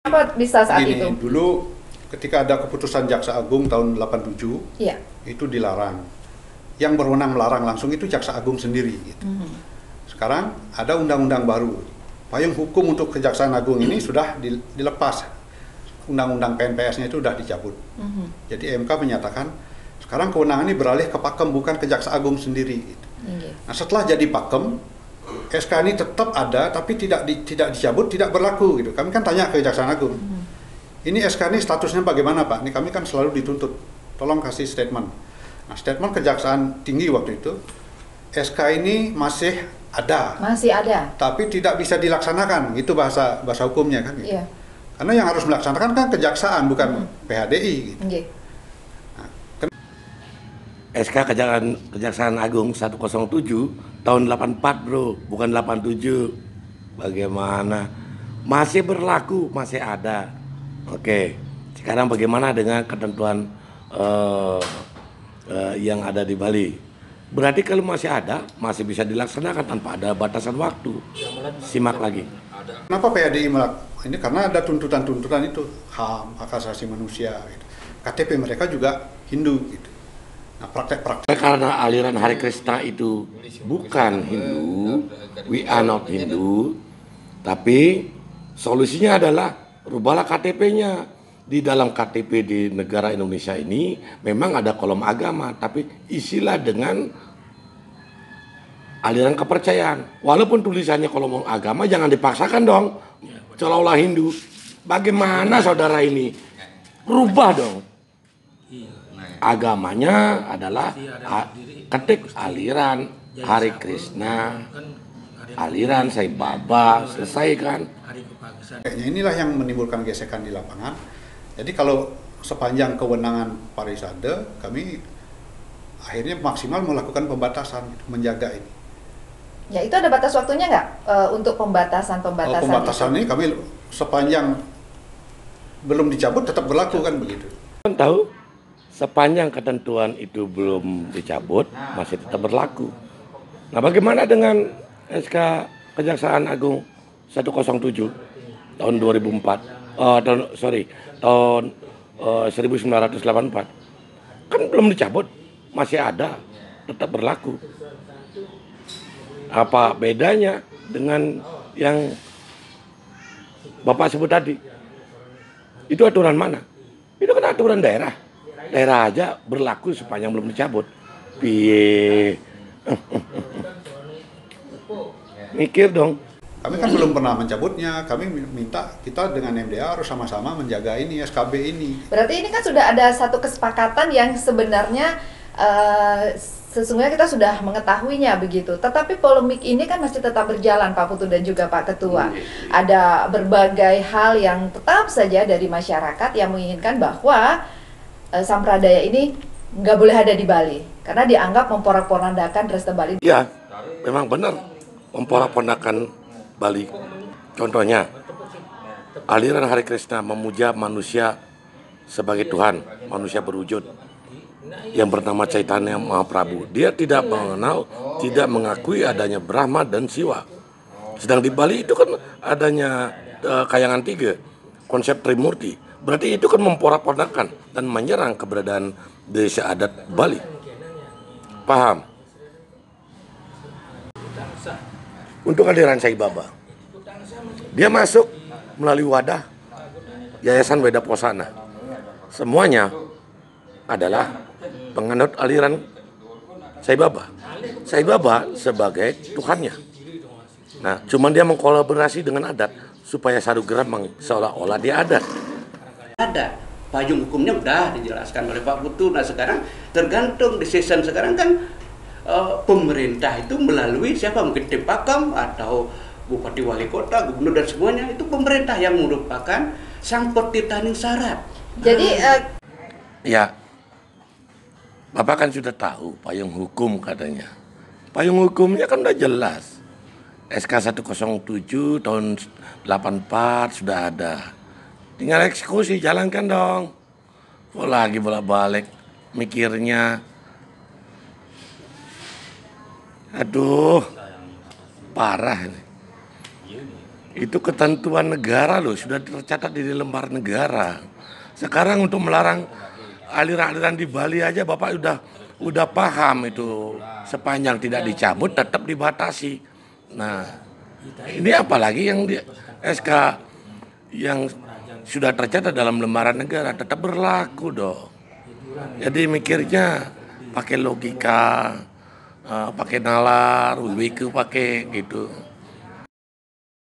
Apa bisa saat Gini, itu? dulu ketika ada keputusan Jaksa Agung tahun 87, Iya. itu dilarang. Yang berwenang melarang langsung itu Jaksa Agung sendiri. Gitu. Sekarang ada undang-undang baru. Payung hukum untuk Kejaksaan Agung ini sudah dilepas. Undang-undang PNPS-nya itu sudah dicabut. Jadi MK menyatakan sekarang kewenangan ini beralih ke Pakem, bukan ke Jaksa Agung sendiri. Gitu. Nah, setelah jadi Pakem, SK ini tetap ada, tapi tidak dicabut, tidak berlaku. Gitu. Kami kan tanya ke Kejaksaan Agung. Ini SK ini statusnya bagaimana Pak? Ini kami kan selalu dituntut, tolong kasih statement. Nah, statement Kejaksaan Tinggi waktu itu, SK ini masih ada. Masih ada. Tapi tidak bisa dilaksanakan, itu bahasa hukumnya kan. Gitu. Iya. Karena yang harus melaksanakan kan Kejaksaan, bukan PHDI. Gitu. Okay. SK Kejaksaan Agung 107 tahun 84 bro, bukan 87. Bagaimana? Masih berlaku, masih ada. Oke, sekarang bagaimana dengan ketentuan yang ada di Bali? Berarti kalau masih ada, masih bisa dilaksanakan tanpa ada batasan waktu. Simak lagi. Kenapa PHDI ini? Karena ada tuntutan-tuntutan itu, HAM, hak asasi manusia. Gitu. KTP mereka juga Hindu. Gitu. Nah, praktek-praktek. Karena aliran Hare Krishna itu bukan Hindu, we are not Hindu, tapi solusinya adalah rubahlah KTP-nya. Di dalam KTP di negara Indonesia ini memang ada kolom agama, tapi isilah dengan aliran kepercayaan. Walaupun tulisannya kolom agama, jangan dipaksakan dong, seolah-olah Hindu. Bagaimana saudara ini? Rubah dong. Agamanya adalah ketik aliran Hare Krishna, aliran Sai Baba, selesai kan? Kayaknya inilah yang menimbulkan gesekan di lapangan. Jadi kalau sepanjang kewenangan Parisade, kami akhirnya maksimal melakukan pembatasan, menjaga ini. Ya itu ada batas waktunya nggak untuk pembatasan Pembatasan ini kami sepanjang belum dicabut tetap berlaku kan begitu. Tahu, sepanjang ketentuan itu belum dicabut masih tetap berlaku. Nah, bagaimana dengan SK Kejaksaan Agung 107 tahun 2004? Tahun 1984. Kan belum dicabut, masih ada, tetap berlaku. Apa bedanya dengan yang Bapak sebut tadi? Itu aturan mana? Itu kan aturan daerah. Daerah aja berlaku sepanjang belum dicabut. Piye? Mikir dong. Kami kan belum pernah mencabutnya, kami minta kita dengan MDA harus sama-sama menjaga ini, SKB ini. Berarti ini kan sudah ada satu kesepakatan yang sebenarnya sesungguhnya kita sudah mengetahuinya begitu. Tetapi polemik ini kan masih tetap berjalan Pak Putu dan juga Pak Ketua. Ada berbagai hal yang tetap saja dari masyarakat yang menginginkan bahwa Sampradaya ini nggak boleh ada di Bali. Karena dianggap memporak-porandakan Resta Bali. Ya, memang benar memporak-porandakan Bali. Contohnya, aliran Hare Krishna memuja manusia sebagai Tuhan, manusia berwujud yang bernama Chaitanya Mahaprabhu. Dia tidak mengenal, tidak mengakui adanya Brahma dan Siwa. Sedang di Bali itu kan adanya Kayangan Tiga, konsep Trimurti. Berarti itu kan memporak-porandakan dan menyerang keberadaan desa adat Bali. Paham? Untuk aliran Sai Baba, dia masuk melalui wadah Yayasan Weda Posana. Semuanya adalah penganut aliran Sai Baba. Sai Baba sebagai Tuhannya. Nah, cuman dia mengkolaborasi dengan adat supaya satu geram seolah-olah dia adat. Ada payung hukumnya udah dijelaskan oleh Pak Putu. Nah sekarang tergantung decision sekarang kan pemerintah itu melalui siapa, mungkin tim Pakam atau bupati wali kota, gubernur dan semuanya itu pemerintah yang merupakan sang petitaning syarat. Jadi Ya, Bapak kan sudah tahu payung hukum katanya. Payung hukumnya kan udah jelas. SK 107 tahun 84 sudah ada. Tinggal eksekusi, jalankan dong. Kok lagi bolak-balik mikirnya. Aduh, parah ini. Itu ketentuan negara loh, sudah tercatat di lembar negara. Sekarang untuk melarang aliran-aliran di Bali aja Bapak udah paham itu, sepanjang tidak dicabut tetap dibatasi. Nah, ini apalagi yang di SK yang sudah tercatat dalam lembaran negara tetap berlaku dong. Jadi mikirnya pakai logika, pakai nalar, wiku pakai gitu.